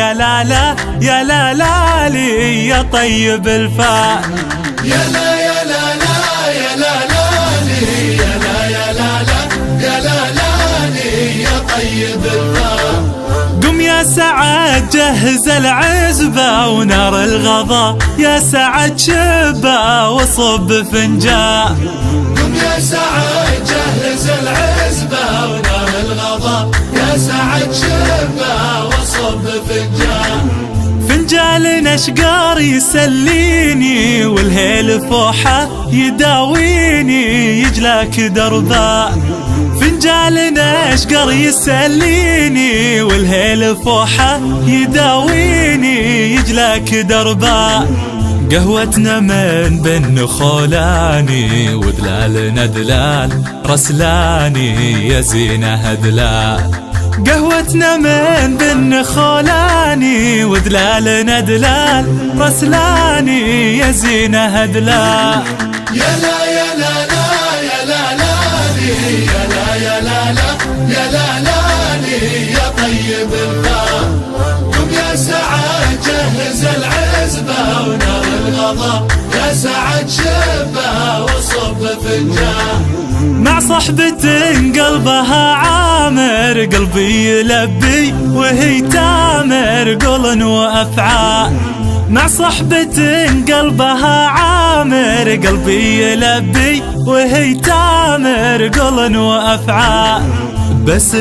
يا لا لا يا لا لا لي يا طيب الفال. يا لا يا لا لا يا لا لا لي يا لا يا لا لا يا لا لا لي يا طيب الفال. قم يا سعد جهز العزبة ونار الغضا يا سعد شبا وصب فنجان. قم يا سعد جهز العزبة ونار الغضا يا سعد شبا وصب فنجان. فنجال اشقار يسليني والهيل فوحه يداويني يجلاك دربان. فنجال اشقر يسليني والهيل فوحه يداويني يجلاك دربان. قهوتنا من بن خولاني ودلالنا دلال رسلاني يا زينه هدلال. قهوتنا من بن خولاني ودلالنا دلال رسلاني يا زينه هدلال. يا لا يا لا لا يا لا لا لي يا لا يا لا لا يا لا لا لي يا طيب الفال. قم يا سعد جهز العزبة ونار الغضا يا سعد شبه وصب فنجان. مع صحبة قلبها عامر قلبي يلبي وهي تامر قول وأفعال. مع صحبة قلبها عامر قلبي يلبي وهي تامر قول وأفعال. بس